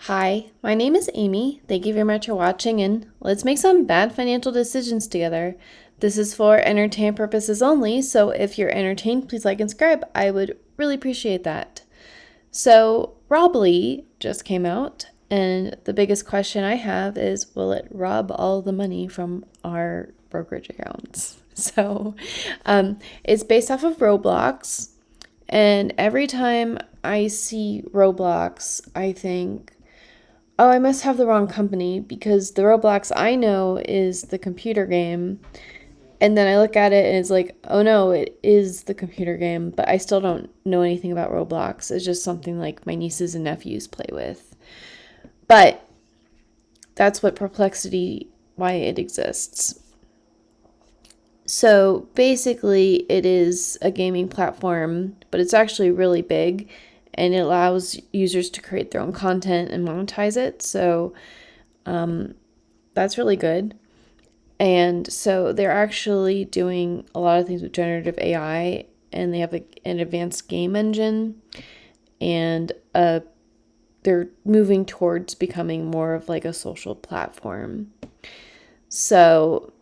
Hi, my name is Amy. Thank you very much for watching, and let's make some bad financial decisions together. This is for entertainment purposes only, so if you're entertained, please like and subscribe. I would really appreciate that. So, RBLY just came out, and the biggest question I have is, will it rob all the money from our brokerage accounts? It's based off of Roblox, and every time I see Roblox, I think, oh, I must have the wrong company because the Roblox I know is the computer game. And then I look at it and it's like, oh no, it is the computer game, but I still don't know anything about Roblox. It's just something like my nieces and nephews play with. But that's what perplexity, why it exists. So basically, it is a gaming platform, but it's actually really big and it allows users to create their own content and monetize it. So that's really good. And so they're actually doing a lot of things with generative AI, and they have an advanced game engine, and they're moving towards becoming more of like a social platform. So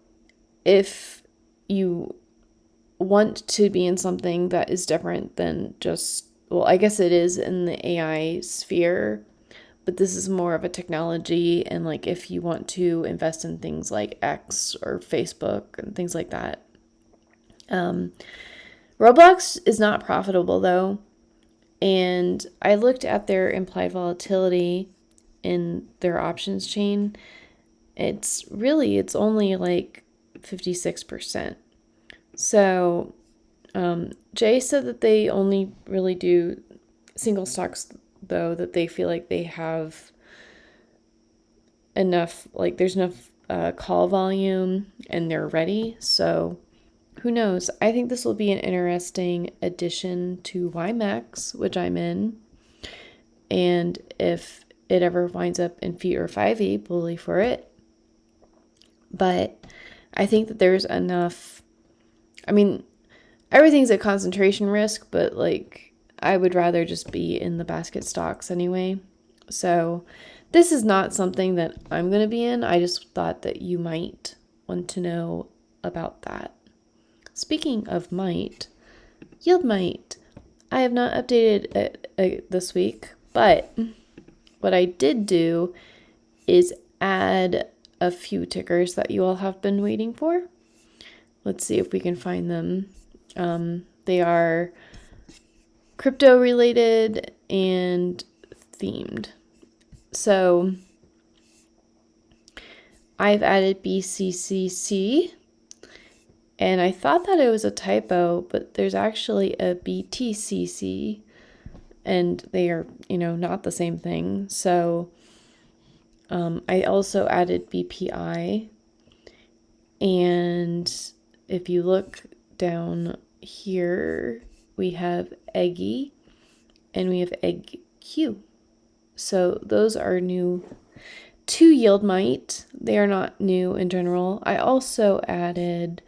if you want to be in something that is different than just, well, I guess it is in the AI sphere, but this is more of a technology, and like if you want to invest in things like X or Facebook and things like that. Roblox is not profitable though, and I looked at their implied volatility in their options chain. It's only like 56%. So Jay said that they only really do single stocks, though, that they feel like they have enough, like there's enough call volume and they're ready. So who knows? I think this will be an interesting addition to YieldMax's, which I'm in. And if it ever winds up in feet or 5e, bully for it. But I think that there's enough. I mean, everything's a concentration risk, but like I would rather just be in the basket stocks anyway. So this is not something that I'm going to be in. I just thought that you might want to know about that. Speaking of Yieldmite. I have not updated it this week, but what I did do is add a few tickers that you all have been waiting for. Let's see if we can find them. They are crypto related and themed. So I've added BCCC, and I thought that it was a typo, but there's actually a BTCC, and they are, not the same thing. So I also added BPI, and if you look down here, we have Eggy and we have EggQ. So those are new to Yieldmite. They are not new in general. I also added,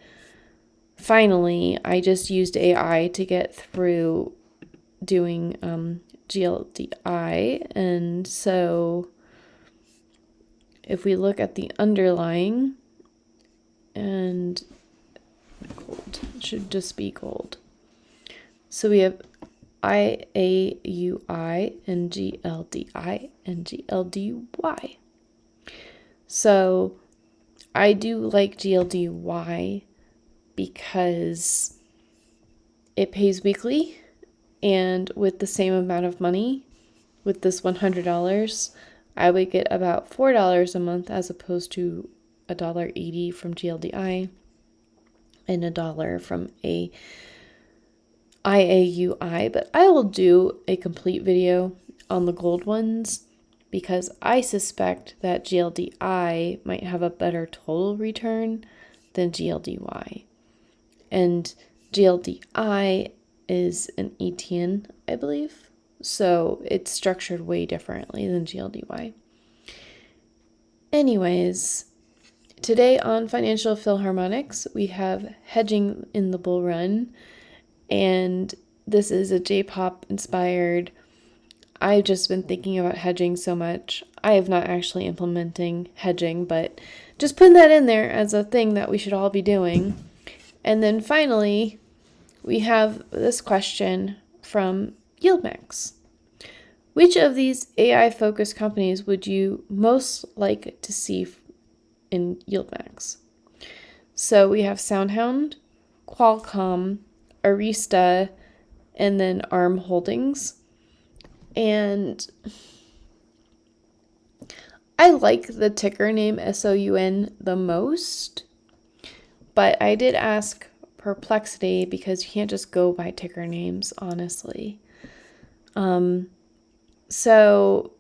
finally, I just used AI to get through doing GLDI. And so if we look at the underlying, and gold, it should just be gold. So we have IAUI and GLDI and GLDY. So I do like GLDY because it pays weekly, and with the same amount of money, with this $100, I would get about $4 a month as opposed to $1.80 from GLDI and $1 from a IAUI. But I will do a complete video on the gold ones because I suspect that GLDI might have a better total return than GLDY. And GLDI is an ETN, I believe. So it's structured way differently than GLDY. Anyways, today on Financial Philharmonics, we have hedging in the bull run. And this is a J-pop inspired I've just been thinking about hedging so much. I have not actually implementing hedging, but just putting that in there as a thing that we should all be doing. And then finally, we have this question from YieldMax. Which of these AI-focused companies would you most like to see in YieldMax? So we have SoundHound, Qualcomm, Arista, and then ARM Holdings. And I like the ticker name SOUN the most, but I did ask Perplexity because you can't just go by ticker names, honestly. So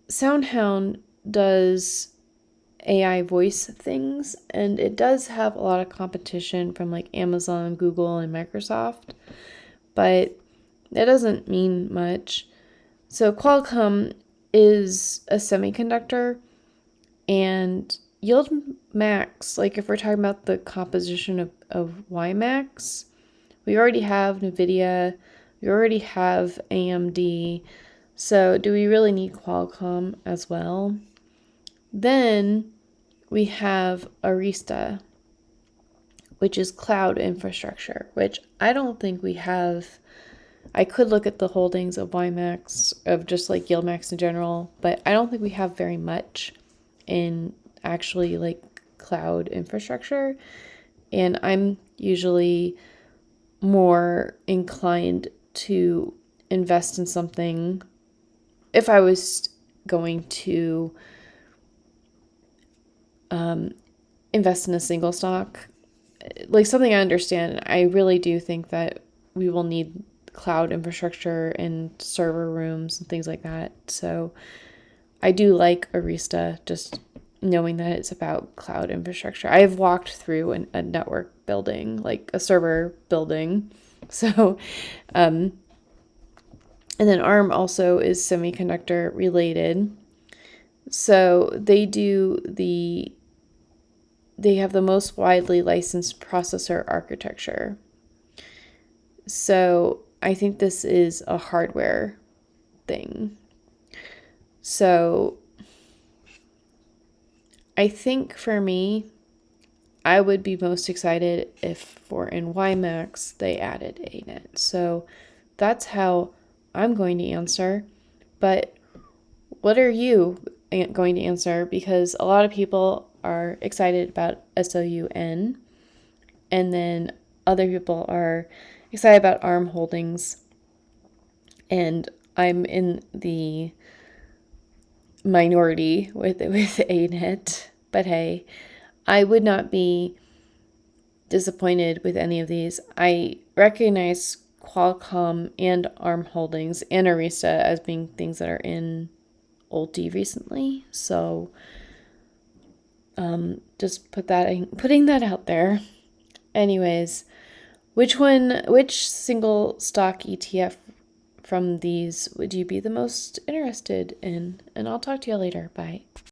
SoundHound does AI voice things, and it does have a lot of competition from like Amazon, Google, and Microsoft, but that doesn't mean much. So Qualcomm is a semiconductor, and YieldMax, like if we're talking about the composition of YieldMax, we already have NVIDIA, we already have AMD, so do we really need Qualcomm as well? Then we have Arista, which is cloud infrastructure, which I don't think we have. I could look at the holdings of YieldMax, of just like YieldMax in general, but I don't think we have very much in actually like cloud infrastructure. And I'm usually more inclined to invest in something if I was going to invest in a single stock, like something I understand. I really do think that we will need cloud infrastructure and server rooms and things like that. So I do like Arista, just knowing that it's about cloud infrastructure. I've walked through a network building, like a server building. So, and then ARM also is semiconductor related. So they have the most widely licensed processor architecture. So I think this is a hardware thing. So I think for me, I would be most excited if for in YieldMax they added ANET. So that's how I'm going to answer. But what are you going to answer? Because a lot of people are excited about SOUN, and then other people are excited about ARM Holdings, and I'm in the minority with ANET. But hey, I would not be disappointed with any of these. I recognize Qualcomm and ARM Holdings and Arista as being things that are in Ulti recently. So just putting that out there. Anyways, which single stock ETF from these would you be the most interested in? And I'll talk to you later. Bye.